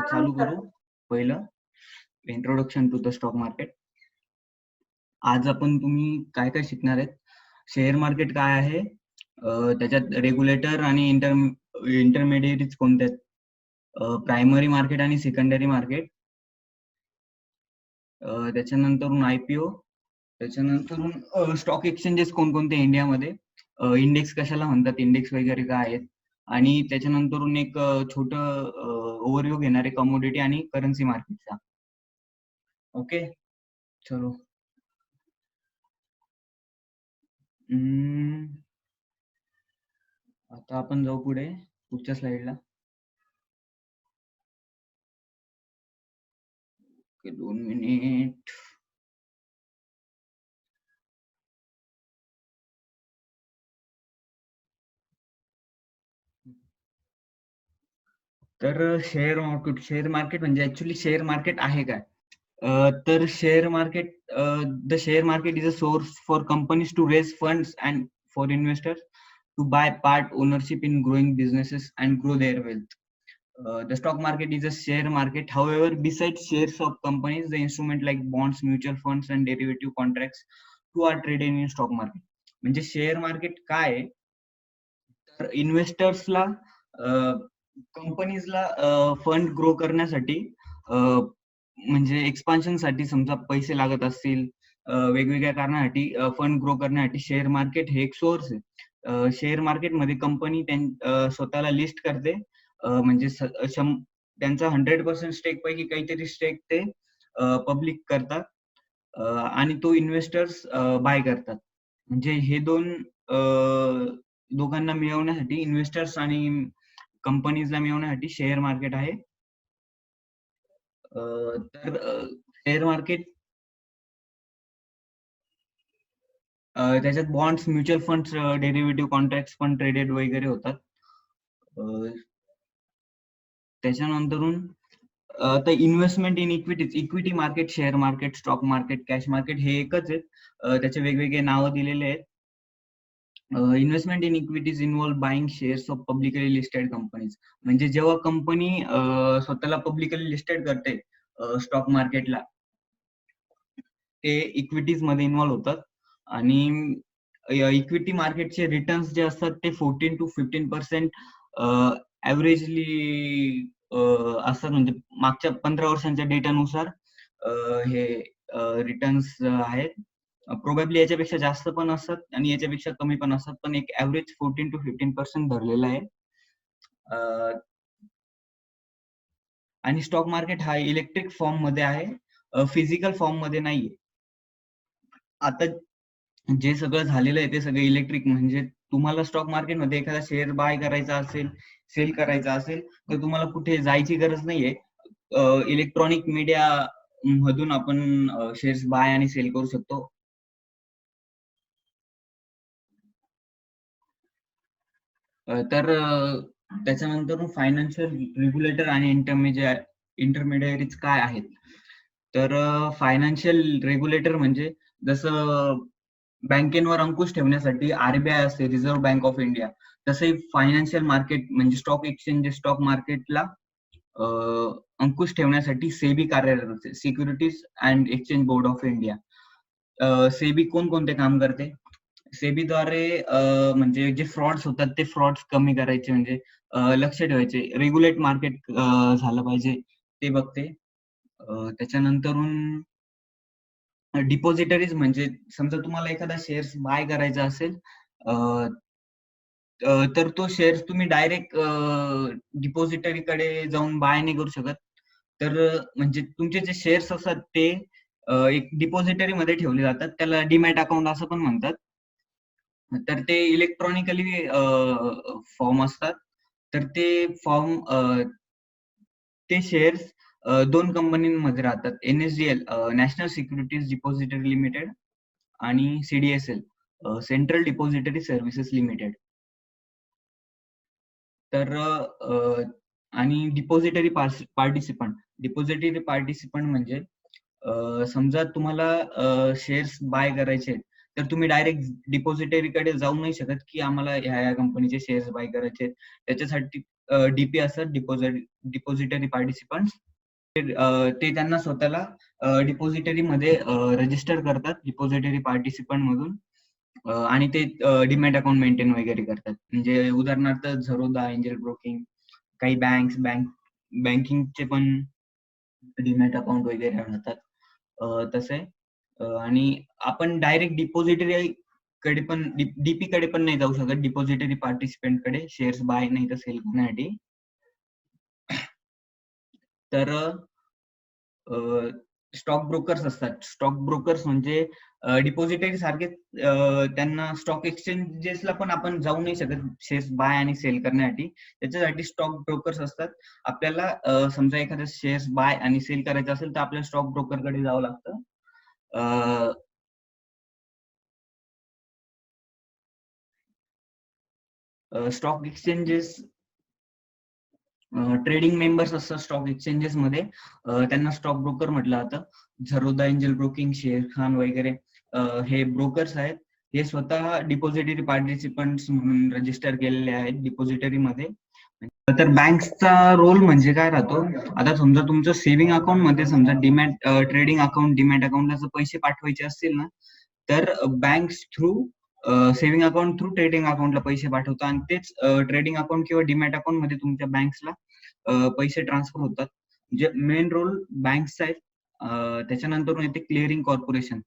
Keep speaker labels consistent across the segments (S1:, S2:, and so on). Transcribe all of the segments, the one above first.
S1: चालू करू. पहिलं introduction to the stock market. आज तुम्ही काय काय शिकणार आहेत. शेअर मार्केट काय आहे, त्याच्यात रेग्युलेटर आणि इंटरमिडिएटरीज कोणते आहेत, प्रायमरी मार्केट आणि सेकंडरी मार्केट, त्याच्यानंतरून IPO, त्याच्यानंतरून स्टॉक एक्सचेंजेस कोणकोणते इंडियामध्ये, इंडेक्स कशाला म्हणतात, इंडेक्स वगैरे काय आहेत, आणि त्याच्यानंतरून एक छोटं ओव्हरव्ह्यू घेणार आहे कमोडिटी आणि करन्सी मार्केटचा. ओके, चलो. आता आपण जाऊ पुढच्या स्लाइडला. 2 मिनिट. तर शेअर मार्केट म्हणजे ऍक्च्युली शेअर मार्केट आहे काय, तर share market, the share market is a source for companies to raise funds and for investors to buy part ownership in growing businesses and grow their wealth. The stock market is a share market. However, besides shares of companies, the instrument like bonds, mutual funds, and derivative contracts too are traded in stock market. म्हणजे share market काय आहे, तर इन्व्हेस्टर्सला, कंपनीजला fund grow करण्यासाठी, म्हणजे expansion साठी समजा पैसे लागत असतील, वेगवेगळ्या कारणासाठी फंड ग्रो करण्यासाठी शेअर मार्केट हे एक सोर्स आहे. शेअर मार्केटमध्ये कंपनी स्वतःला लिस्ट करते, म्हणजे त्यांचा 100% स्टेक पैकी काहीतरी स्टेक ते पब्लिक करतात, आणि तो इन्व्हेस्टर्स बाय करतात. म्हणजे हे दोघांना मिळवण्यासाठी, इन्व्हेस्टर्स आणि कंपनीजला मिळवण्यासाठी शेअर मार्केट आहे. तर शेअर मार्केट, त्याच्यात bonds, mutual funds, derivative contracts पण ट्रेडेड वगैरे होतात. त्याच्यानंतरून तर investment in equity market, share market, stock market, cash market हे एकच आहेत. त्याचे वेगवेगळे नावं दिलेले आहेत. Investment in equities involve buying shares of publicly listed companies. म्हणजे जेव्हा कंपनी स्वतःला पब्लिकली लिस्टेड करते स्टॉक मार्केटला, ते इक्विटीज मध्ये इन्व्हॉल्व होतात. आणि इक्विटी मार्केटचे रिटर्न्स जे असतात ते 14 to 15% ऍव्हरेजली असतात. म्हणजे मागच्या 15 वर्षांच्या डेटानुसार हे रिटर्न्स आहेत. प्रोबॅबली याच्यापेक्षा जास्त पण असतात आणि याच्यापेक्षा कमी पण असतात, पण एक ऍव्हरेज 14 to 15% धरलेला आहे. आणि स्टॉक मार्केट हा इलेक्ट्रिक फॉर्म मध्ये आहे, फिजिकल फॉर्म मध्ये नाहीये. आता जे सगळं झालेलं आहे ते सगळं इलेक्ट्रिक. म्हणजे तुम्हाला स्टॉक मार्केटमध्ये एखादा शेअर बाय करायचा असेल, सेल करायचा असेल, तर तुम्हाला कुठे जायची गरज नाहीये. इलेक्ट्रॉनिक मीडिया मधून आपण शेअर्स बाय आणि सेल करू शकतो. तर त्याच्यानंतर फायनान्शियल रेग्युलेटर आणि इंटरमिडिएटरीज काय आहेत. तर फायनान्शियल रेग्युलेटर म्हणजे जसं बँकेवर अंकुश ठेवण्यासाठी RBI असते, रिझर्व्ह बँक ऑफ इंडिया, तसंही फायनान्शियल मार्केट म्हणजे स्टॉक एक्सचेंज, स्टॉक मार्केटला अंकुश ठेवण्यासाठी सेबी कार्यरत असते, securities and exchange board of India. SEBI कोणते काम करते, सेबीद्वारे म्हणजे जे फ्रॉड्स होतात ते फ्रॉड्स कमी करायचे, म्हणजे लक्ष ठेवायचे, रेग्युलेट मार्केट झालं पाहिजे ते बघते. त्याच्यानंतरून डिपॉझिटरीज म्हणजे समजा तुम्हाला एखादा शेअर्स बाय करायचा असेल, तर तो शेअर्स तुम्ही डायरेक्ट डिपॉझिटरीकडे जाऊन बाय नाही करू शकत. तर म्हणजे तुमचे जे शेअर्स असतात ते एक डिपॉझिटरी मध्ये ठेवले जातात, त्याला डीमॅट अकाउंट असं पण म्हणतात. तर ते इलेक्ट्रॉनिकली फॉर्म असतात. तर ते फॉर्म, ते शेअर्स 2 कंपनीमध्ये राहतात, NSDL, national securities depository limited, आणि CDSL, central depository services limited. तर आणि डिपॉझिटरी पार्टिसिपंट म्हणजे समजा तुम्हाला शेअर्स बाय करायचे, तर तुम्ही डायरेक्ट डिपॉझिटरीकडे जाऊ नाही शकत की आम्हाला ह्या कंपनीचे शेअर्स बाय करायचे. त्याच्यासाठी डीपी असतात, डिपॉझिटरी पार्टिसिपंट. ते त्यांना स्वतःला डिपॉझिटरी मध्ये रजिस्टर करतात डिपॉझिटरी पार्टिसिपंट मधून, आणि ते डीमॅट अकाउंट मेंटेन वगैरे करतात. म्हणजे उदाहरणार्थ झरोदा, एंजल ब्रोकिंग, काही बँकिंगचे पण डीमॅट अकाउंट वगैरे राहतात तसे. आणि आपण डायरेक्ट डिपॉझिटरी कडे पण, डीपी कडे पण नाही जाऊ शकत, डिपॉझिटरी पार्टिसिपेंट कडे शेअर्स बाय नाही तर सेल करण्यासाठी. तर स्टॉक ब्रोकर्स असतात. स्टॉक ब्रोकर्स म्हणजे डिपॉझिटरी सारखे, त्यांना स्टॉक एक्सचेंजेसला पण आपण जाऊ नाही शकत शेअर्स बाय आणि सेल करण्यासाठी. त्याच्यासाठी स्टॉक ब्रोकर्स असतात. आपल्याला समजा एखादा शेअर्स बाय आणि सेल करायचा असेल तर आपल्याला स्टॉक ब्रोकर कडे जावं लागतं. स्टॉक एक्सचेंजेस, ट्रेडिंग मेंबर्स असतात स्टॉक एक्सचेंजेस मध्ये, त्यांना स्टॉक ब्रोकर म्हटलं जातं. Zerodha, angel broking, share Khan वगैरे हे ब्रोकर्स आहेत. हे स्वतः डिपॉझिटरी पार्टिसिपंट्स म्हणून रजिस्टर केलेले आहेत डिपॉझिटरी मध्ये. तर बँक्सचा रोल म्हणजे काय राहतो, आता समजा तुमचं सेव्हिंग अकाउंट मध्ये समजा डीमॅट ट्रेडिंग अकाउंट, डीमॅट अकाउंटला जर पैसे पाठवायचे असतील ना, तर banks through saving account through trading अकाउंटला पैसे पाठवतात, आणि तेच ट्रेडिंग अकाउंट किंवा डीमॅट अकाउंट मध्ये तुमच्या बँक्सला पैसे ट्रान्सफर होतात. म्हणजे मेन रोल बँक्सचा आहे. त्याच्यानंतर येते क्लिअरिंग कॉर्पोरेशन.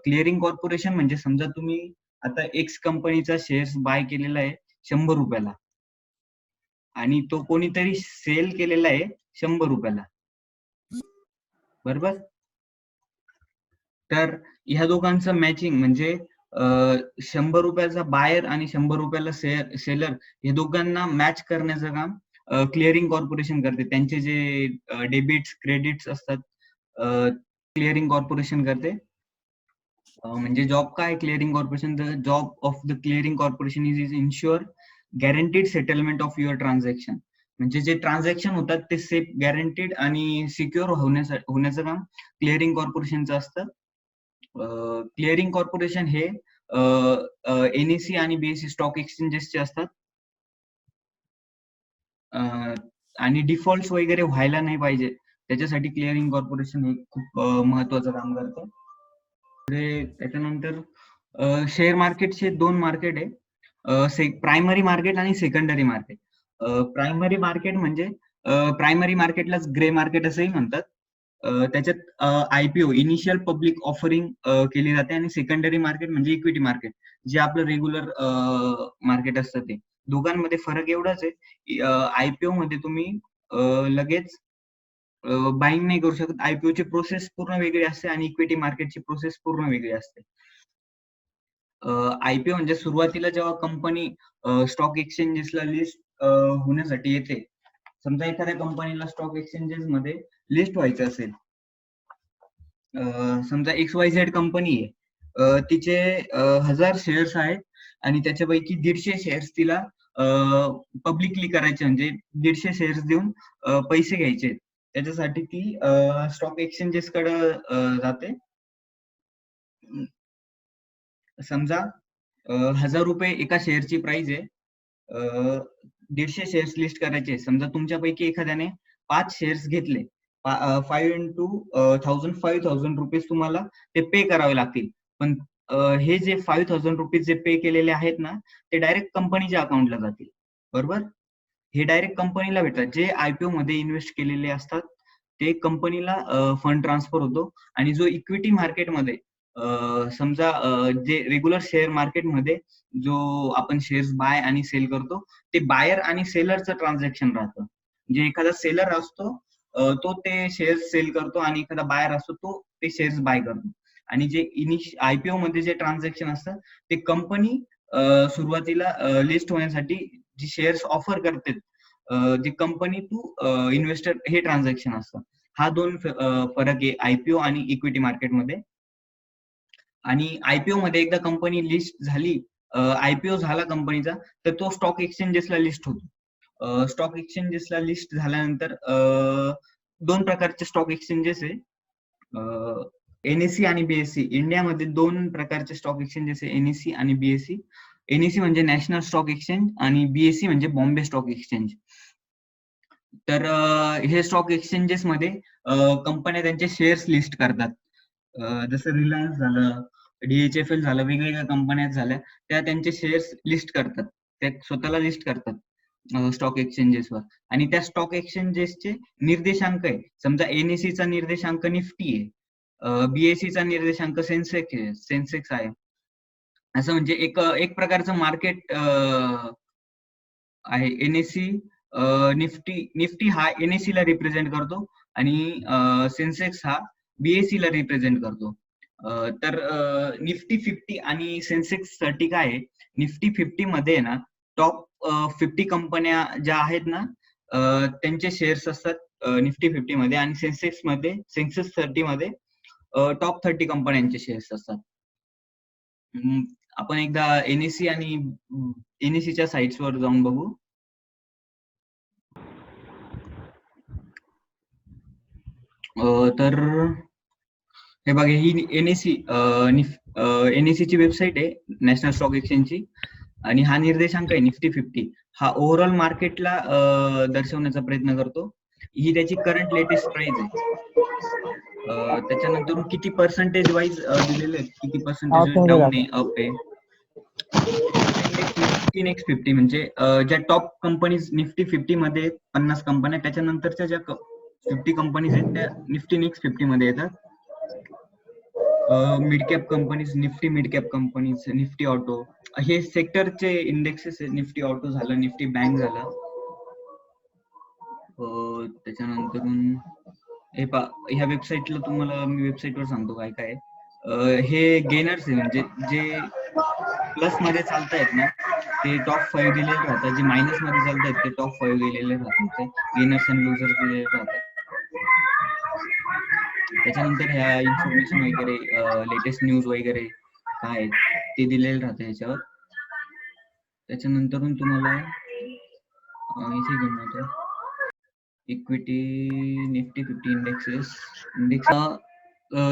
S1: क्लिअरिंग कॉर्पोरेशन म्हणजे समजा तुम्ही आता एक्स कंपनीचा शेअर्स बाय केलेला आहे 100 रुपयाला, आणि तो कोणीतरी सेल केलेला आहे 100 रुपयाला, बरोबर. तर ह्या दोघांचं मॅचिंग म्हणजे 100 रुपयाचा बायर आणि 100 रुपयाला सेलर, हे दोघांना मॅच करण्याचं काम क्लिअरिंग कॉर्पोरेशन करते. त्यांचे जे डेबिट्स क्रेडिट्स असतात, क्लिअरिंग कॉर्पोरेशन करते. म्हणजे जॉब काय clearing corporation, the job of the clearing corporation is insure guaranteed settlement of your transaction. म्हणजे जे ट्रान्झॅक्शन होतात ते सेफ, गॅरंटीड आणि सिक्युअर होण्याचं काम क्लिअरिंग कॉर्पोरेशनचं असतं. क्लिअरिंग कॉर्पोरेशन हे एनईसी आणि बीएससी स्टॉक एक्सचेंजेसचे असतात. आणि डिफॉल्ट वगैरे व्हायला नाही पाहिजे, त्याच्यासाठी क्लिअरिंग कॉर्पोरेशन हे खूप महत्वाचं काम करतं. त्याच्यानंतर शेअर मार्केटचे 2 मार्केट आहे, प्रायमरी मार्केट आणि सेकंडरी मार्केट. प्रायमरी मार्केट म्हणजे प्रायमरी मार्केटलाच ग्रे मार्केट असंही म्हणतात. त्याच्यात आयपीओ, इनिशियल पब्लिक ऑफरिंग केली जाते, आणि सेकंडरी मार्केट म्हणजे इक्विटी मार्केट, जे आपलं रेग्युलर मार्केट असतं ते. दोघांमध्ये फरक एवढाच आहे की आयपीओ मध्ये तुम्ही लगेच बाईंग नाही करू शकत. आयपीओ ची प्रोसेस पूर्ण वेगळी असते आणि इक्विटी मार्केटची प्रोसेस पूर्ण वेगळी असते. आयपीओ म्हणजे सुरुवातीला जेव्हा कंपनी स्टॉक एक्सचेंजेसला लिस्ट होण्यासाठी येते, समजा एखाद्या कंपनीला स्टॉक एक्सचेंजेस मध्ये लिस्ट व्हायचं असेल, समजा XYZ कंपनी आहे, तिचे 1000 शेअर्स आहेत आणि त्याच्यापैकी 150 शेअर्स तिला पब्लिकली करायचे, म्हणजे 150 शेअर्स देऊन पैसे घ्यायचे. त्याच्यासाठी ती स्टॉक एक्सचेंजेस कडे जाते. समजा 1000 रुपये एका शेअरची प्राइस आहे, 150 शेअर्स लिस्ट करायचे. समजा तुमच्यापैकी एखाद्याने 5 शेअर्स घेतले, 5 इंटू 1000 रुपीज तुम्हाला ते पे करावे लागतील. पण हे जे 5000 रुपीज जे पे केलेले आहेत ना, ते डायरेक्ट कंपनीच्या अकाउंटला जातील, बरोबर. हे डायरेक्ट कंपनीला भेटतात. जे आयपीओ मध्ये इन्व्हेस्ट केलेले असतात ते कंपनीला फंड ट्रान्सफर होतो. आणि जो इक्विटी मार्केटमध्ये समजा जे रेग्युलर शेअर मार्केटमध्ये जो आपण शेअर्स बाय आणि सेल करतो, ते बायर आणि सेलरचं ट्रान्झॅक्शन राहतं. जे एखादा सेलर असतो तो ते शेअर्स सेल करतो, आणि एखादा बायर असतो तो ते शेअर्स बाय करतो. आणि जे आयपीओ मध्ये जे ट्रान्झॅक्शन असतं ते कंपनी सुरुवातीला लिस्ट होण्यासाठी जी शेअर्स ऑफर करते, जी कंपनी टू इन्व्हेस्टर, हे ट्रान्झॅक्शन असतं. हा 2 फरक आहे आयपीओ आणि इक्विटी मार्केटमध्ये. आणि आयपीओ मध्ये एकदा कंपनी लिस्ट झाली, आयपीओ झाला कंपनीचा, तर तो स्टॉक एक्सचेंजेसला लिस्ट होतो. स्टॉक एक्सचेंजेसला लिस्ट झाल्यानंतर 2 प्रकारचे स्टॉक एक्सचेंजेस आहे, एनएससी आणि बीएससी. इंडियामध्ये 2 प्रकारचे स्टॉक एक्सचेंजेस आहे, एनएससी आणि बीएससी. NSE म्हणजे नॅशनल स्टॉक एक्सचेंज आणि BSE म्हणजे बॉम्बे स्टॉक एक्सचेंज. तर हे स्टॉक एक्सचेंजेस मध्ये कंपन्या त्यांचे शेअर्स लिस्ट करतात. जसं रिलायन्स झालं, DHFL झालं, वेगवेगळ्या कंपन्या झाल्या, त्या त्यांचे शेअर्स लिस्ट करतात. त्या स्वतःला लिस्ट करतात स्टॉक एक्सचेंजेसवर. आणि त्या स्टॉक एक्सचेंजेसचे निर्देशांक आहे. समजा NSE चा निर्देशांक निफ्टी आहे, BSE चा निर्देशांक सेन्सेक्स आहे. असं म्हणजे एक प्रकारचं मार्केट आहे. NSE निफ्टी हा NSE ला रिप्रेझेंट करतो आणि सेन्सेक्स हा BSE ला रिप्रेझेंट करतो. तर निफ्टी 50 आणि सेन्सेक्स 30 काय आहे? निफ्टी 50 मध्ये ना टॉप 50 कंपन्या ज्या आहेत ना, त्यांचे शेअर्स असतात निफ्टी 50 मध्ये, आणि सेन्सेक्स 30 मध्ये टॉप 30 कंपन्यांचे शेअर्स असतात. आपण एकदा NSE आणि NSE च्या साइट्स वर जाऊन बघू. तर हे बघा, ही NSE ची वेबसाईट आहे, नॅशनल स्टॉक एक्सचेंजची, आणि हा निर्देशांक आहे निफ्टी 50. हा ओव्हरऑल मार्केटला दर्शवण्याचा प्रयत्न करतो. ही त्याची करंट लेटेस्ट प्राइस आहे. त्याच्यानंतर किती पर्सेंटेज वाईज दिलेले आहेत, किती पर्सेंटेज डाऊन आहे, अप आहे. निफ्टी नेक्स्ट 50 म्हणजे ज्या टॉप कंपनीज निफ्टी 50 मध्ये 50 कंपन्या, त्याच्यानंतरच्या ज्या 50 कंपनीज आहेत त्या निफ्टी नेक्स्ट 50 मध्ये येतात. Mid cap companies, Nifty mid cap companies, Nifty auto, हे सेक्टरचे इंडेक्सेस आहेत. निफ्टी ऑटो झालं, निफ्टी बँक झालं. त्याच्यानंतर ह्या वेबसाईटला तुम्हाला मी वेबसाईटवर सांगतो काय काय. हे गेनर्स आहे, म्हणजे जे प्लस मध्ये चालतायत ना ते टॉप 5 दिलेले राहतात, जे मायनस मध्ये चालतायत ते टॉप 5 दिलेले राहतात, गेनर्स अँड लुजर्स दिलेले राहतात. त्याच्यानंतर ह्या इन्फॉर्मेशन वगैरे, लेटेस्ट न्यूज वगैरे काय ते दिलेले राहते ह्याच्यावर. त्याच्यानंतर तुम्हाला इथे घेऊन जातो, equity Nifty 50 index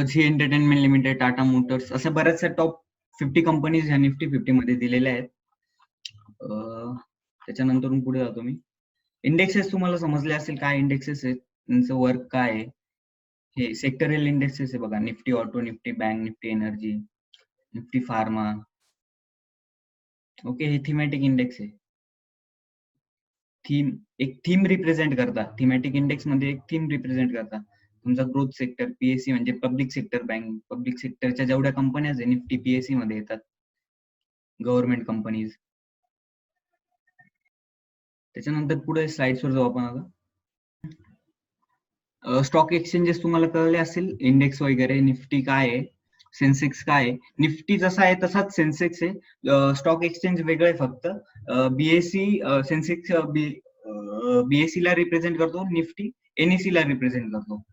S1: Zee entertainment limited, Tata motors, अशा बऱ्याचशा टॉप 50 कंपनीज ह्या निफ्टी 50 मध्ये दिलेल्या आहेत. त्याच्यानंतर पुढे जातो मी. इंडेक्सेस तुम्हाला समजले असेल काय इंडेक्सेस आहेत, त्यांचं वर्क काय आहे. हे सेक्टरल इंडेक्सेस आहे बघा, Nifty auto, Nifty bank, Nifty energy, Nifty pharma. Okay, हे थीमॅटिक इंडेक्स आहे. एक थीम रिप्रेझेंट करतात. थीमॅटिक इंडेक्स मध्ये एक थीम रिप्रेझेंट करतात. तुमचा ग्रोथ सेक्टर, PSE म्हणजे पब्लिक सेक्टर बँक, पब्लिक सेक्टरच्या जेवढ्या कंपन्या आहेत निफ्टी PSE मध्ये येतात, गव्हर्नमेंट कंपनीज. त्याच्यानंतर पुढे स्लाइड्स वर जाऊ आपण आता. स्टॉक एक्सचेंजेस तुम्हाला कळले असेल, इंडेक्स वगैरे, निफ्टी काय आहे, सेन्सेक्स काय आहे. निफ्टी जसा आहे तसाच सेन्सेक्स आहे, स्टॉक एक्सचेंज वेगळं आहे फक्त. BSE सेन्सेक्स BSE ला रिप्रेझेंट करतो, निफ्टी NSE ला रिप्रेझेंट करतो.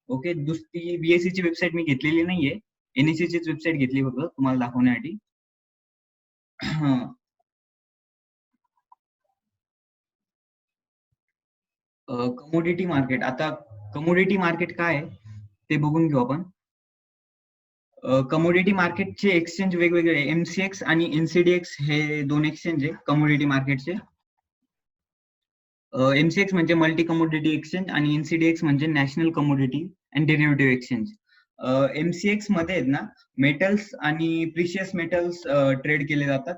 S1: ओके, दुसरी BSE ची वेबसाईट मी घेतलेली नाहीये, NSE चीच वेबसाईट घेतली फक्त तुम्हाला दाखवण्यासाठी. Commodity market. आता कमोडिटी मार्केट काय आहे ते बघून घेऊ आपण. कमोडिटी मार्केटचे एक्सचेंज वेगवेगळे, MCX आणि NCDX हे दोन एक्सचेंज आहे कमोडिटी मार्केटचे. MCX म्हणजे मल्टी कमोडिटी एक्सचेंज आणि NCDX म्हणजे national commodity and derivative exchange. MCX मध्ये ना मेटल्स आणि प्रिशियस मेटल्स ट्रेड केले जातात.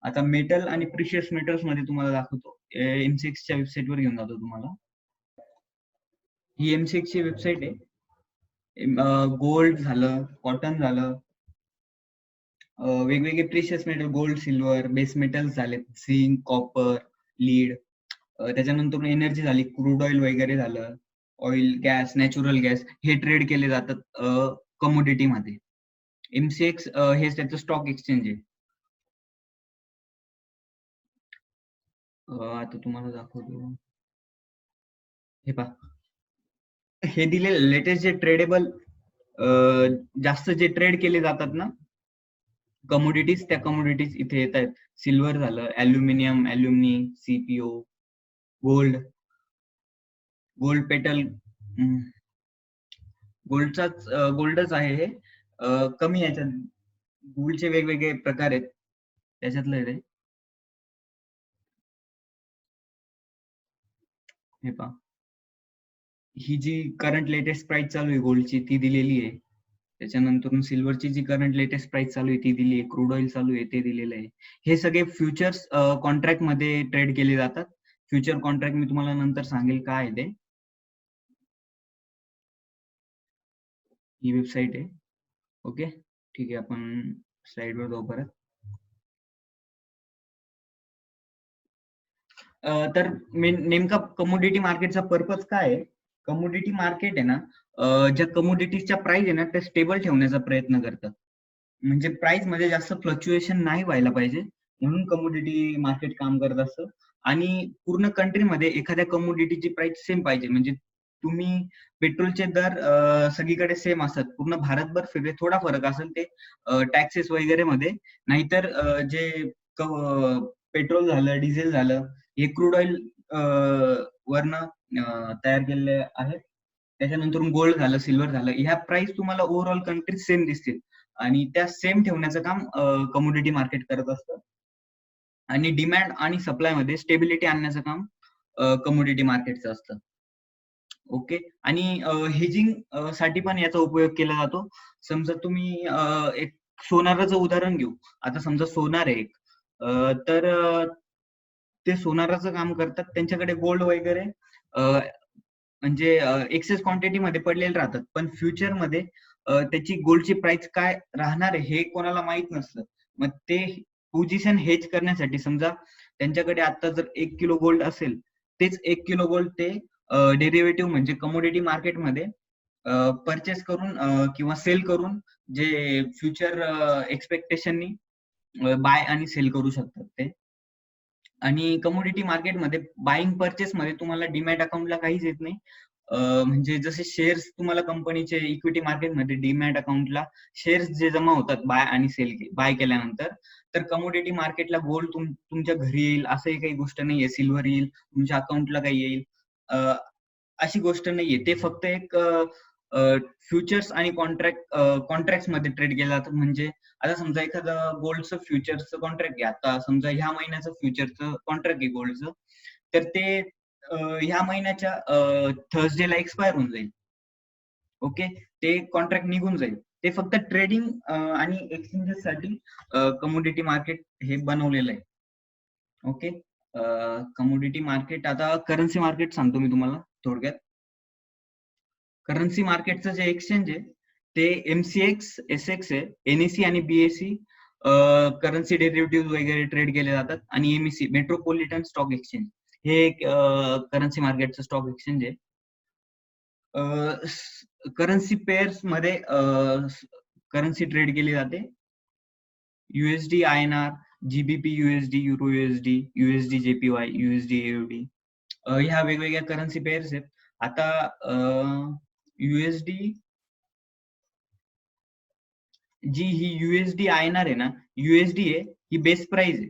S1: आता मेटल आणि प्रिशियस मेटल्स मध्ये तुम्हाला दाखवतो, MCX च्या वेबसाईट वर घेऊन जातो तुम्हाला. ही MCX ची वेबसाईट आहे. गोल्ड झालं, कॉटन झालं, वेगवेगळे precious metal, gold, silver, base metals झाले, झिंक, कॉपर, लीड. त्याच्यानंतर एनर्जी झाली, क्रूड ऑइल वगैरे झालं, ऑइल, गॅस, नॅचरल गॅस, हे ट्रेड केले जातात कमोडिटी मध्ये. MCX हे त्याचं स्टॉक एक्सचेंज आहे. आता तुम्हाला दाखवतो, हे पहा, हे दिले लेटेस्ट जे ट्रेडेबल, जास्त जे ट्रेड केले जातात ना कमोडिटीज, त्या कमोडिटीज इथे येत आहेत. सिल्वर झालं, ऍल्युमिनियम, ऍल्युमिनी, CPO, गोल्ड पेटल, गोल्डच आहे हे. कमी याच्यात गोल्डचे वेगवेगळे प्रकार आहेत, त्याच्यातलं आहे. हे पहा, ही जी करंट लेटेस्ट प्राइस चालू आहे गोल्डची ती दिलेली आहे. त्याच्यानंतर सिल्वरची जी करंट लेटेस्ट प्राइस चालू आहे ती दिली आहे. क्रूड ऑइल चालू आहे ते दिलेलं आहे. हे सगळे फ्युचर्स कॉन्ट्रॅक्ट मध्ये ट्रेड केले जातात. फ्युचर कॉन्ट्रॅक्ट मी तुम्हाला नंतर सांगेल काय आहे ते. ही वेबसाईट आहे. ओके, ठीक आहे, आपण स्लाइडवर जाऊ परत. तर नेमका कमोडिटी मार्केटचा पर्पज काय आहे? कमोडिटी मार्केट आहे ना, ज्या कमोडिटीजच्या प्राइस आहे ना त्या स्टेबल ठेवण्याचा प्रयत्न करतात. म्हणजे प्राइस मध्ये जास्त फ्लक्च्युएशन नाही व्हायला पाहिजे, म्हणून कमोडिटी मार्केट काम करत असतं. आणि पूर्ण कंट्रीमध्ये एखाद्या कमोडिटीची प्राइस सेम पाहिजे. म्हणजे तुम्ही पेट्रोलचे दर सगळीकडे सेम असतात. पूर्ण भारतभर फिरले थोडा फरक असेल ते टॅक्सेस वगैरे मध्ये. नाहीतर जे पेट्रोल झालं, डिझेल झालं, हे क्रूड ऑइल वरनं तयार केलेले आहेत. त्याच्यानंतर गोल्ड झालं, सिल्वर झालं, ह्या प्राइस तुम्हाला ओव्हरऑल कंट्री सेम दिसतील आणि त्या सेम ठेवण्याचं काम कमोडिटी मार्केट करत असतं. आणि डिमांड आणि सप्लाय मध्ये स्टेबिलिटी आणण्याचं काम कमोडिटी मार्केटचं असतं. ओके, आणि हेजिंग साठी पण याचा उपयोग केला जातो. समजा तुम्ही एक सोनाराचं उदाहरण घेऊ. आता समजा सोनार आहे एक, तर ते सोनाराचं काम करतात. त्यांच्याकडे गोल्ड वगैरे म्हणजे एक्सेस क्वांटिटी मध्ये पडलेले राहतात. पण फ्युचर मध्ये त्याची गोल्डची प्राइस काय राहणार आहे हे कोणाला माहित नसतं. मग ते पोझिशन हेज करण्यासाठी समजा त्यांच्याकडे आता जर 1 किलो गोल्ड असेल, तेच 1 किलो गोल्ड ते डेरिव्हेटिव्ह म्हणजे कमोडिटी मार्केटमध्ये परचेस करून किंवा सेल करून जे फ्युचर एक्सपेक्टेशननी बाय आणि सेल करू शकतात ते. आणि कमोडिटी मार्केटमध्ये बाईंग परचेस मध्ये तुम्हाला डीमॅट अकाउंटला काहीच येत नाही. म्हणजे जसे शेअर्स तुम्हाला कंपनीचे इक्विटी मार्केटमध्ये डीमॅट अकाउंटला शेअर्स जे जमा होतात बाय आणि सेल बाय केल्यानंतर, तर कमोडिटी मार्केटला गोल्ड तुमच्या घरी येईल असंही काही गोष्ट नाहीये. सिल्वर येईल, तुमच्या अकाउंटला काही येईल अशी गोष्ट नाहीये. ते फक्त एक फ्युचर्स आणि कॉन्ट्रॅक्ट मध्ये ट्रेड केलं जातं. म्हणजे आता समजा एखादं गोल्डचं फ्युचरचं कॉन्ट्रॅक्ट घ्या. आता समजा ह्या महिन्याचं फ्युचरचं कॉन्ट्रॅक्ट आहे गोल्डचं, तर ते ह्या महिन्याच्या थर्सडेला एक्सपायर होऊन जाईल. ओके, ते कॉन्ट्रॅक्ट निघून जाईल. ते फक्त ट्रेडिंग आणि एक्सचेंजेस साठी कमोडिटी मार्केट हे बनवलेलं आहे. Okay, commodity market. आता करन्सी मार्केट सांगतो मी तुम्हाला थोडक्यात. करन्सी मार्केटचं जे एक्सचेंज आहे ते एमसीएक्स, एसएक्स आहे, एनएसी आणि बीएससी करन्सी डेरिव्हेटिव्ह वगैरे ट्रेड केले जातात. आणि एमईसी मेट्रोपॉलिटन स्टॉक एक्सचेंज हे एक करन्सी मार्केटचं स्टॉक एक्सचेंज आहे. करन्सी पेअर्स मध्ये करन्सी ट्रेड केली जाते. USD INR, GBP USD, euro USD, USD JPY, USD AOD, ह्या वेगवेगळ्या करन्सी पेअर्स आहेत. आता यूएसडी जी ही यूएसडी आयएनआर आहे ना, यूएसडी आहे ही बेस प्राइस आहे.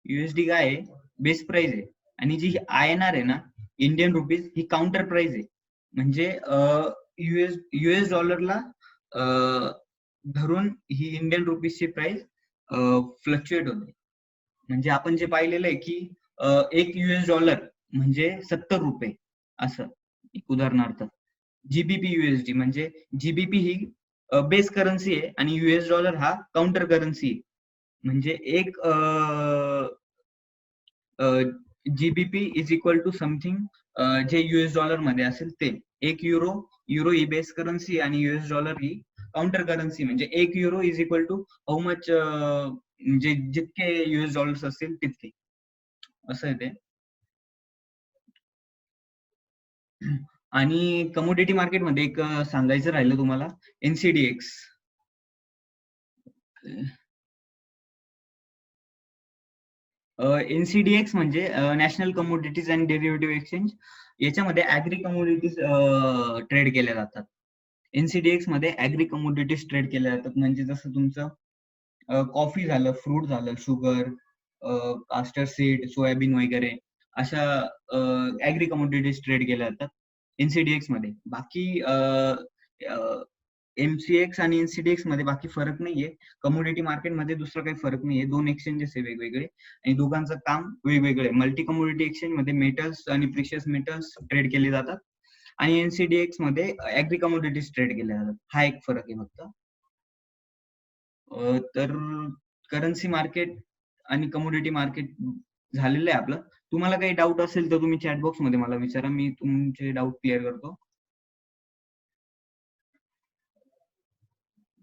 S1: यूएसडी काय आहे? बेस प्राइस आहे. आणि जी आयएनआर आहे ना, इंडियन रुपीज, ही काउंटर प्राइस आहे. म्हणजे युएस डॉलरला धरून ही इंडियन रुपीजची प्राइस फ्लक्च्युएट होते. म्हणजे आपण जे पाहिलेलं आहे की एक युएस डॉलर म्हणजे 70 रुपये असं, एक उदाहरणार्थ. जीबीपी यूएसडी म्हणजे जीबीपी ही बेस करन्सी आहे आणि युएस डॉलर हा काउंटर करन्सी आहे. म्हणजे एक GBP is equal to something जे युएस डॉलर मध्ये असेल ते. एक युरो ही बेस करन्सी आणि युएस डॉलर ही काउंटर करन्सी. म्हणजे एक euro is equal to how much, म्हणजे जितके युएस डॉलर्स असतील तितके, असं आहे ते. आणि कमोडिटी मार्केटमध्ये एक सांगायचं राहिलं तुम्हाला, एनसीडीएक्स. एनसीडीएक्स म्हणजे national commodities and derivative exchange. याच्यामध्ये ऍग्री कमोडिटीज ट्रेड केल्या जातात. एनसीडीएक्स मध्ये ऍग्री कमोडिटीज ट्रेड केल्या जातात. म्हणजे जसं तुमचं कॉफी झालं, फ्रूट झालं, शुगर, कास्टर सीड, सोयाबीन वगैरे अशा ऍग्री कमोडिटीज ट्रेड केल्या जातात एनसीडीएक्स मध्ये. बाकी एमसीएक्स आणि एनसीडीएक्स मध्ये बाकी फरक नाहीये. कमोडिटी मार्केट मध्ये दुसरा काही फरक नाहीये. दोन एक्सचेंजेस आहे वेगवेगळे आणि दोघांचं काम वेगवेगळे. मल्टी कमोडिटी एक्सचेंज मध्ये मेटल्स आणि प्रिशियस मेटल्स ट्रेड केले जातात आणि एनसीडीएक्स मध्ये ऍग्री कमोडिटीज ट्रेड केले जातात. हा एक फरक आहे फक्त. तर करन्सी मार्केट आणि कमोडिटी मार्केट झालेलं आहे आपलं. तुम्हाला काही डाऊट असेल तर तुम्ही चॅट बॉक्स मध्ये मला विचारा, मी तुमचे डाऊट क्लिअर करतो.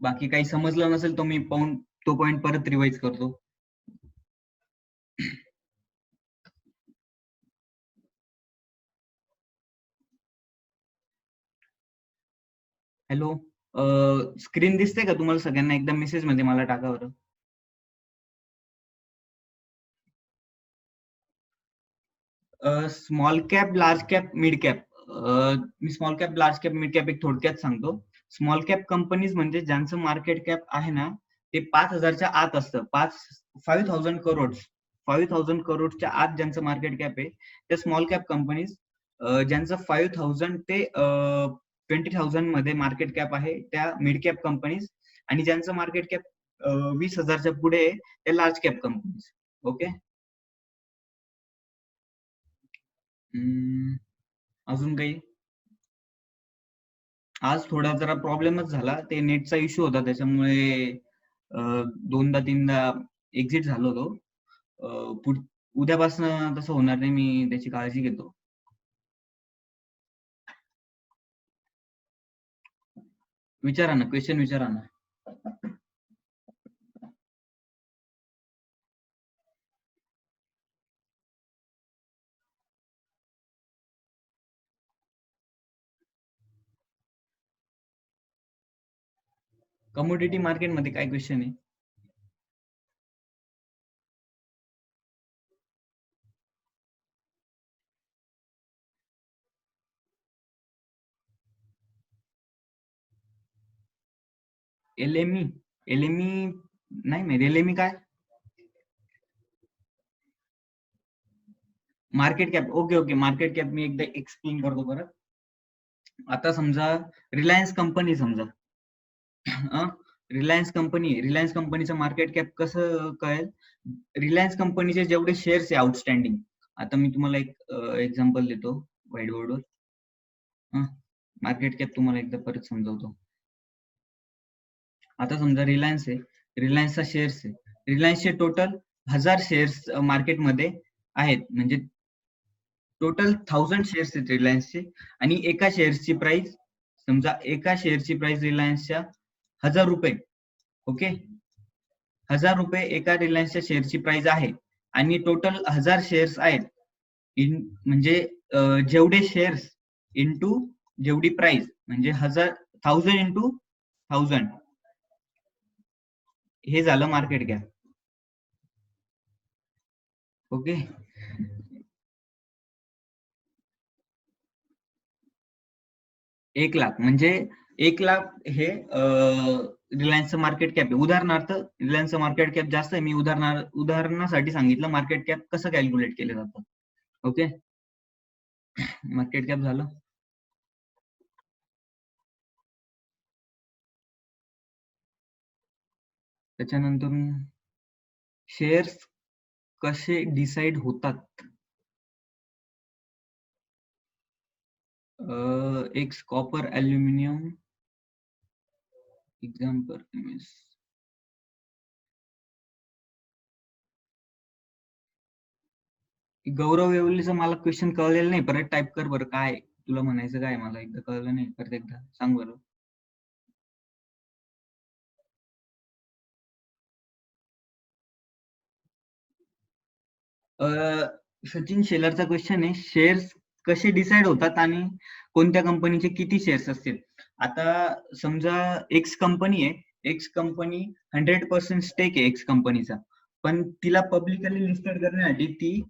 S1: बाकी काही समजलं नसेल तर मी पाहून तो पॉइंट परत रिवाइज करतो. हॅलो, स्क्रीन दिसते का तुम्हाला सगळ्यांना? एकदा मेसेज मध्ये मला टाका बरं. Small cap, large cap, mid cap. मी small cap, large cap, mid cap एक थोडक्यात सांगतो. स्मॉल कॅप कंपनीज म्हणजे ज्यांचं मार्केट कॅप आहे ना ते 5,000च्या आत असतं. 5,000 करोड, 5,000 करोडच्या आत ज्यांचं मार्केट कॅप आहे त्या स्मॉल कॅप कंपनीज. ज्यांचं 5,000 ते 20,000 मध्ये मार्केट कॅप आहे त्या मिड कॅप कंपनीज. आणि ज्यांचं मार्केट कॅप 20,000च्या पुढे आहे त्या लार्ज कॅप कंपनीज. ओके. अजून काही? आज थोडा जरा प्रॉब्लेमच झाला, ते नेटचा इश्यू होता त्याच्यामुळे दोनदा तीनदा एक्झिट झालो होतो. उद्यापासून तसं होणार नाही, मी त्याची काळजी घेतो. विचारा ना, क्वेश्चन विचारा ना. कमोडिटी मार्केट मध्ये काय क्वेश्चन आहे? एलएमई? एलएमई नाही माहिती. एलएमई काय? Market cap. Okay okay, market cap मी एकदा एक्सप्लेन करतो परत. आता समजा रिलायन्स कंपनी, समजा रिलायन्स कंपनी, रिलायन्स कंपनीचं मार्केट कॅप कसं कळेल? रिलायन्स कंपनीचे जेवढे शेअर्स आहे आउटस्टँडिंग, आता मी तुम्हाला एक एक्झाम्पल देतो व्हाईट बोर्डवर. मार्केट कॅप तुम्हाला एकदा परत समजवतो. आता समजा रिलायन्स आहे, रिलायन्सचा शेअर्स आहे. रिलायन्सचे टोटल 1,000 शेअर्स मार्केटमध्ये आहेत, म्हणजे टोटल 1,000 शेअर्स आहेत रिलायन्सचे. आणि एका शेअर्सची प्राइस, समजा एका शेअरची प्राइस रिलायन्सच्या 1,000 रुपये. ओके, 1,000 रुपये एका रिलायन्सच्या शेअरची प्राइस आहे आणि टोटल 1,000 शेअर्स आहेत. म्हणजे जेवढे शेअर्स इंटू जेवढी प्राइस, म्हणजे 1,000 इंटू 1,000, हे झालं मार्केट कॅप. ओके. 1,00,000 म्हणजे 1,00,000 हे रिलायन्सचं मार्केट कॅप आहे. उदाहरणार्थ रिलायन्सचं मार्केट कॅप जास्त आहे, मी उदाहरणासाठी सांगितलं मार्केट कॅप कसं कॅल्क्युलेट केलं जातं. ओके, मार्केट कॅप झालं. त्याच्यानंतर शेअर्स कसे डिसाइड होतात? X copper aluminium example. Gaurav येवलेचं मला क्वेश्चन कळलेलं नाही, परत टाईप कर बरं. काय तुला म्हणायचं काय? मला एकदा कळलं नाही, परत एकदा सांग बरं. सचिन शेलरचा क्वेश्चन आहे, शेअर्स कसे डिसाइड होतात आणि कोणत्या कंपनीचे किती शेअर्स असतील? आता समजा एक्स कंपनी आहे, एक्स कंपनी 100% स्टेक आहे एक्स कंपनीचा, पण तिला पब्लिकली लिस्टेड करण्यासाठी ती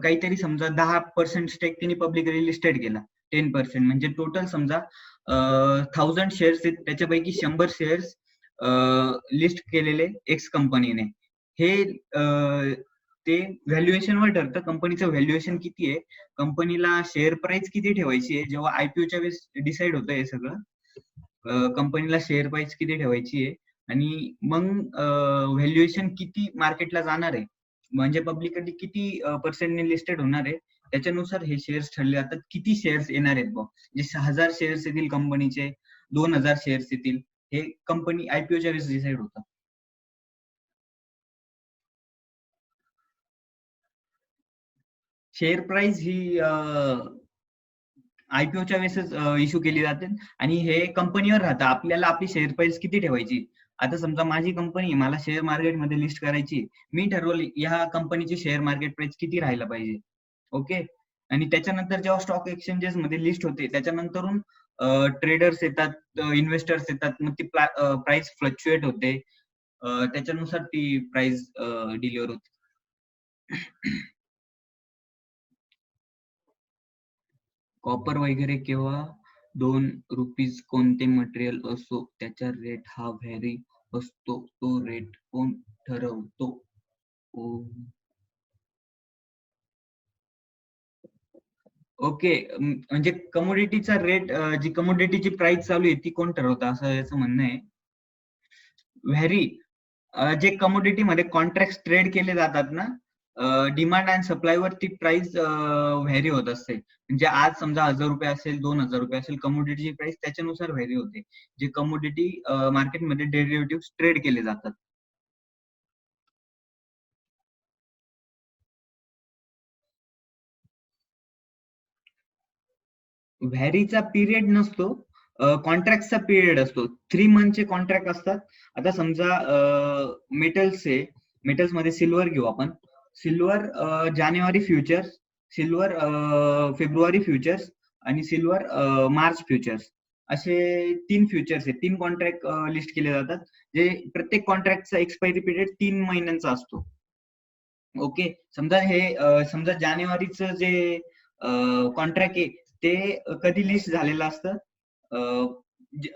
S1: काहीतरी समजा 10% स्टेक तिने पब्लिकली लिस्टेड केला. 10% म्हणजे टोटल समजा 1,000 शेअर्स आहेत, त्याच्यापैकी 100 शेअर्स लिस्ट केलेले एक्स कंपनीने. हे ते व्हॅल्युएशनवर ठरतं, कंपनीचं व्हॅल्युएशन किती आहे, कंपनीला शेअर प्राइस किती ठेवायची आहे, जेव्हा आयपीओच्या वेळेस डिसाइड होतं हे सगळं. कंपनीला शेअर प्राइस किती ठेवायची आहे आणि मग व्हॅल्युएशन किती मार्केटला जाणार आहे, म्हणजे पब्लिकली किती पर्सेंटने लिस्टेड होणार आहे, त्याच्यानुसार हे शेअर्स ठरले जातात. किती शेअर्स येणार आहेत बघ, जे 1000 शेअर्स येतील कंपनीचे, 2000 शेअर्स येतील, हे कंपनी आयपीओच्या वेळेस डिसाईड होतात. शेअर प्राइस ही आयपीओच्या वेळेसच इश्यू केली जाते आणि हे कंपनीवर राहतं आपल्याला आपली शेअर प्राइस किती ठेवायची. आता समजा माझी कंपनी मला शेअर मार्केटमध्ये लिस्ट करायची, मी ठरवली या कंपनीची शेअर मार्केट प्राइस किती राहायला पाहिजे. ओके. आणि त्याच्यानंतर जेव्हा स्टॉक एक्सचेंजेस मध्ये लिस्ट होते त्याच्यानंतरून ट्रेडर्स येतात, इन्व्हेस्टर्स येतात, मग ती प्राइस फ्लक्च्युएट होते. त्याच्यानुसार ती प्राइस डिलिव्हर होते. कॉपर वगैरे केव्हा ₹2 कोणते मटेरियल असो त्याचा रेट हा व्हॅरी असतो, तो रेट कोण ठरवतो? ओके. म्हणजे कमोडिटीचा रेट, जी कमोडिटीची प्राइस चालू आहे ती कोण ठरवतं असं याचं म्हणणं आहे. व्हॅरी, जे कमोडिटी मध्ये कॉन्ट्रॅक्ट ट्रेड केले जातात ना, डिमांड अँड सप्लाय वर ती प्राइस व्हॅरी होत असते. म्हणजे आज समजा ₹1000 असेल, ₹2000 असेल, कमोडिटीची प्राइस त्याच्यानुसार व्हॅरी होते. जे कमोडिटी मार्केटमध्ये डेरिव्हेटिव्ह ट्रेड केले जातात. व्हॅरीचा पिरियड नसतो, कॉन्ट्रॅक्टचा पिरियड असतो. 3 मंथचे कॉन्ट्रॅक्ट असतात. आता समजा मेटल्स आहे, मेटल्स मध्ये सिल्वर घेऊ आपण. सिल्वर जानेवारी फ्युचर्स, सिल्वर फेब्रुवारी फ्युचर्स आणि सिल्वर मार्च फ्युचर्स, असे 3 फ्युचर्स आहेत. 3 कॉन्ट्रॅक्ट लिस्ट केले जातात, जे प्रत्येक कॉन्ट्रॅक्टचा एक्सपायरी पिरियड 3 महिन्यांचा असतो. ओके. समजा जानेवारीचं जे कॉन्ट्रॅक्ट आहे ते कधी लिस्ट झालेलं असतं,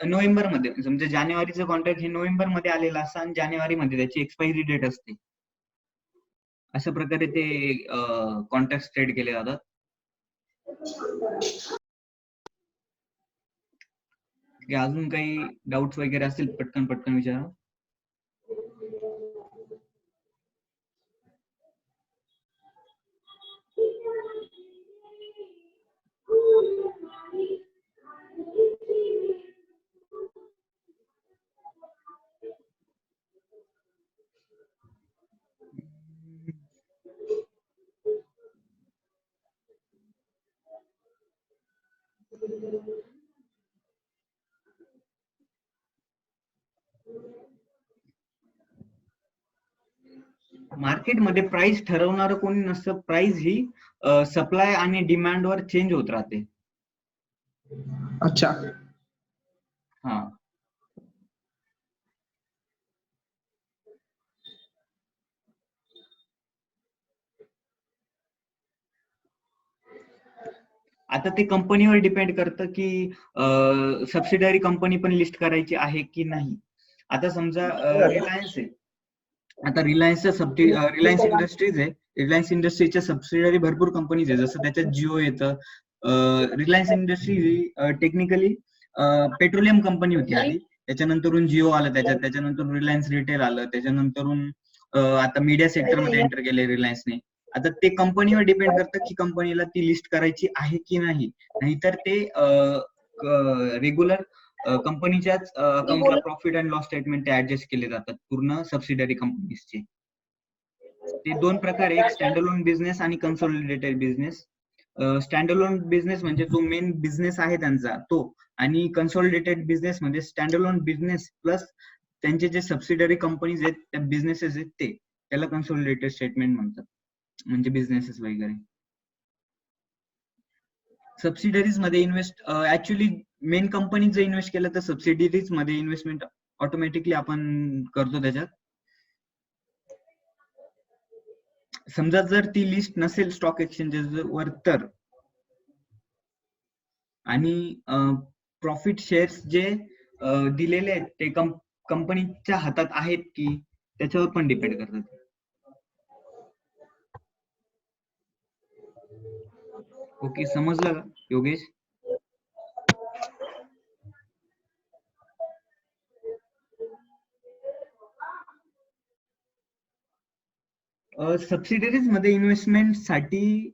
S1: नोव्हेंबर मध्ये. समजा जानेवारीचं कॉन्ट्रॅक्ट हे नोव्हेंबर मध्ये आलेलं असतं आणि जानेवारी मध्ये त्याची एक्सपायरी डेट असते. अशा प्रकारे ते कॉन्ट्रॅक्ट ट्रेड केले जातात. अजून काही डाऊट्स वगैरे असतील पटकन पटकन विचारा. मार्केटमध्ये प्राइस ठरवणारं कोणी नसतं. प्राइस ही सप्लाय आणि डिमांड वर चेंज होत राहते.
S2: अच्छा.
S1: हा. आता ते कंपनीवर डिपेंड करतं की सबसिडरी कंपनी पण लिस्ट करायची आहे की नाही. आता समजा रिलायन्स आहे. आता रिलायन्स इंडस्ट्रीज आहे. रिलायन्स इंडस्ट्रीजच्या सबसिडरी भरपूर कंपनीज आहे, जसं त्याच्यात जिओ येतं. Reliance industry technically petroleum company होती आधी, त्याच्यानंतरून जिओ आलं त्याच्यानंतर रिलायन्स रिटेल आलं, त्याच्यानंतरून आता मीडिया सेक्टरमध्ये एंटर केले रिलायन्सने. आता ते कंपनीवर डिपेंड करतं की कंपनीला ती लिस्ट करायची आहे की नाही. नाहीतर ते रेग्युलर कंपनीच्याच अकाउंटला प्रॉफिट अँड लॉस स्टेटमेंट ते ऍडजस्ट केले जातात पूर्ण सबसिडरी कंपनीजचे. ते 2 प्रकार आहे, एक स्टँडअलोन बिझनेस आणि कन्सोलिडेटेड बिझनेस. स्टँडअलोन बिझनेस म्हणजे जो मेन बिझनेस आहे त्यांचा तो, आणि कन्सोलिडेटेड बिझनेस म्हणजे स्टँडअलोन बिझनेस प्लस त्यांचे जे सबसिडरी कंपनीज आहेत, त्या बिझनेसेस आहेत ते, त्याला कन्सोलिडेटेड स्टेटमेंट म्हणतात, म्हणजे बिझनेसेस वगैरे. सबसिडरीज मध्ये ऍक्च्युअली मेन कंपनी जर इन्व्हेस्ट केलं तर सबसिडरीज मध्ये इन्व्हेस्टमेंट ऑटोमॅटिकली आपण करतो त्याच्यात. समजा जर ती लिस्ट नसेल स्टॉक एक्सचेंजेस वर तर, आणि प्रॉफिट शेअर्स जे दिलेले आहेत ते कंपनीच्या हातात आहेत की, त्याच्यावर पण डिपेंड करतात. ओके, समजलं का योगेश? सबसिडरीज मध्ये इन्व्हेस्टमेंट साठी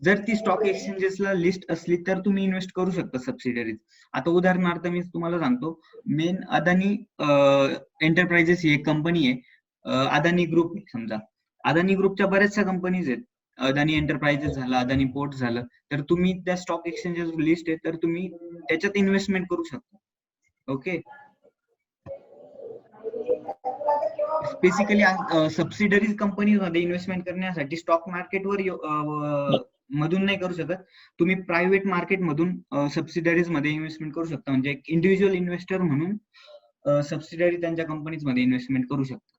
S1: जर ती स्टॉक एक्सचेंजेसला लिस्ट असली तर तुम्ही इन्व्हेस्ट करू शकता सबसिडरीज. आता उदाहरणार्थ मी तुम्हाला सांगतो, मेन अदानी एंटरप्राइजेस ही एक कंपनी आहे. अदानी ग्रुप समजा, अदानी ग्रुपच्या बऱ्याचशा कंपनीज आहेत. अदानी एंटरप्राइजेस झालं, अदानी पोर्ट झालं, तर तुम्ही त्या स्टॉक एक्सचेंजेस लिस्ट आहे तर तुम्ही त्याच्यात इन्व्हेस्टमेंट करू शकता. ओके. बेसिकली सबसिडरीज कंपनीमध्ये इन्व्हेस्टमेंट करण्यासाठी स्टॉक मार्केटवर मधून नाही करू शकत. तुम्ही प्रायव्हेट मार्केट मधून सबसिडरीज मध्ये इन्व्हेस्टमेंट करू शकता. म्हणजे एक इंडिव्हिज्युअल इन्व्हेस्टर म्हणून सबसिडरी त्यांच्या कंपनीज मध्ये इन्व्हेस्टमेंट करू शकता.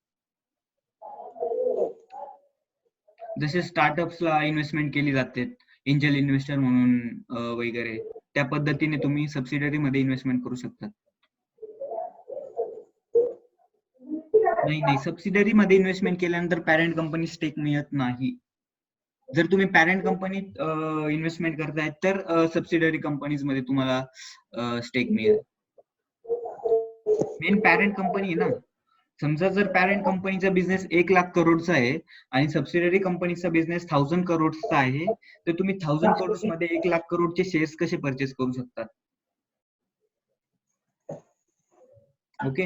S1: जसे स्टार्टअप्सला इन्व्हेस्टमेंट केली जाते एंजल इन्व्हेस्टर म्हणून वगैरे, त्या पद्धतीने तुम्ही सबसिडरी मध्ये इन्व्हेस्टमेंट करू शकता. नाही, सबसिडरी मध्ये इन्व्हेस्टमेंट केल्यानंतर पॅरेंट कंपनी स्टेक मिळत नाही. जर तुम्ही पॅरेंट कंपनीत इन्व्हेस्टमेंट करताय तर सबसिडरी कंपनीज मध्ये तुम्हाला स्टेक मिळेल. मेन पॅरेंट कंपनी आहे ना. समजा जर पॅरेंट कंपनीचा बिझनेस 1 लाख करोडचा आहे आणि सबसिडरी कंपनीचा बिझनेस 1000 करोडचा आहे, तर तुम्ही 1000 करोड मध्ये 1 लाख करोडचे शेअर्स कसे परचेस करू शकता? ओके.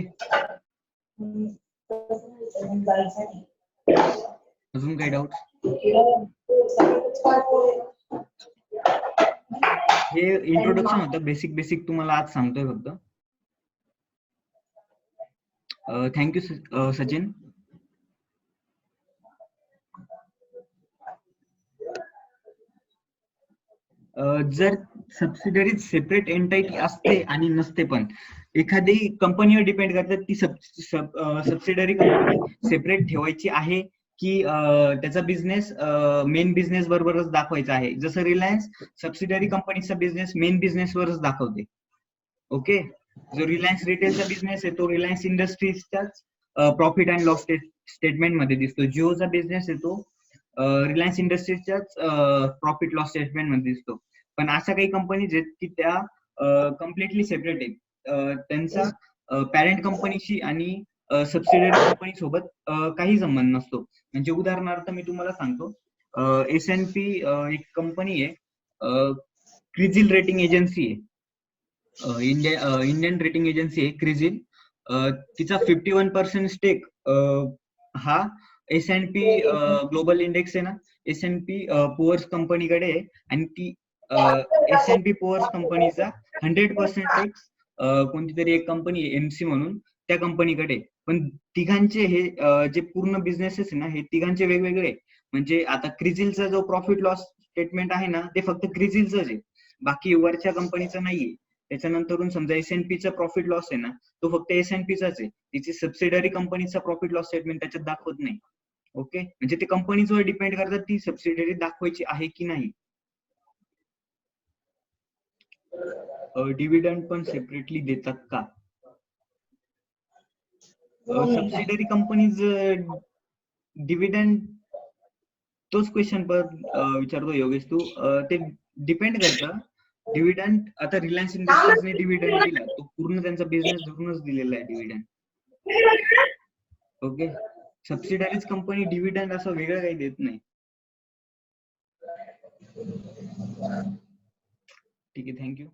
S1: अजून काही डाऊट? हे इंट्रोडक्शन होतं, बेसिक तुम्हाला आज सांगतोय फक्त. थँक्यू सचिन. जर सबसिडरी सेपरेट एंटिटी असते आणि नसते, पण एखादी कंपनीवर डिपेंड करतात ती सबसिडरी कंपनी सेपरेट ठेवायची आहे की त्याचा बिझनेस मेन बिझनेस बरोबरच दाखवायचा आहे. जसं रिलायन्स सबसिडरी कंपनीचा बिझनेस मेन बिझनेस वरच दाखवते. ओके. जो रिलायन्स रिटेलचा बिझनेस आहे तो रिलायन्स इंडस्ट्रीजच्याच प्रॉफिट अँड लॉस स्टेटमेंट मध्ये दिसतो. जिओचा बिझनेस आहे तो रिलायन्स इंडस्ट्रीजच्याच प्रॉफिट लॉस स्टेटमेंट मध्ये दिसतो. पण अशा काही कंपनीज आहेत की त्या कम्प्लिटली सेपरेट आहेत. त्यांचा पॅरेंट कंपनीशी आणि सबसिडरी कंपनी सोबत काही संबंध नसतो. म्हणजे उदाहरणार्थ मी तुम्हाला सांगतो, S&P एक कंपनी आहे, क्रिझिल रेटिंग एजन्सी आहे, इंडियन रेटिंग एजन्सी आहे क्रिझिल. तिचा 51% स्टेक हा S&P ग्लोबल इंडेक्स आहे ना, S&P पुअर्स कंपनीकडे आहे आणि ती S&P पुअर्स कंपनीचा 100% स्टेक कोणती तरी एक कंपनी आहे MC म्हणून, त्या कंपनीकडे. पण तिघांचे हे जे पूर्ण बिझनेसेस आहे ना, हे तिघांचे वेगवेगळे. म्हणजे आता क्रिझिलचा जो प्रॉफिट लॉस स्टेटमेंट आहे ना, ते फक्त क्रिझिलचंच आहे, बाकी वरच्या कंपनीचं नाहीये. त्याच्यानंतरून समजा S&P चा प्रॉफिट लॉस आहे ना, तो फक्त S&P चाच आहे. तिची सबसिडरी कंपनीचा प्रॉफिट लॉस स्टेटमेंट त्याच्यात दाखवत नाही. ओके. म्हणजे ते कंपनीजवर डिपेंड करतात ती सबसिडरी दाखवायची आहे की नाही. डिव्हिडंड पण सेपरेटली देतात का? सबसिडरी कंपनीज डिव्हिडंड, तोच क्वेश्चन पर विचारतो योगेश तू. ते डिपेंड करतं. डिव्हिडंड आता रिलायन्स इंडस्ट्रीजने डिव्हिडंड दिला, तो पूर्ण त्यांचा बिझनेस धरूनच दिलेला आहे डिव्हिडंड. ओके. सबसिडरीज कंपनी डिव्हिडंड असं वेगळं काही देत नाही. ठीक आहे, थँक्यू.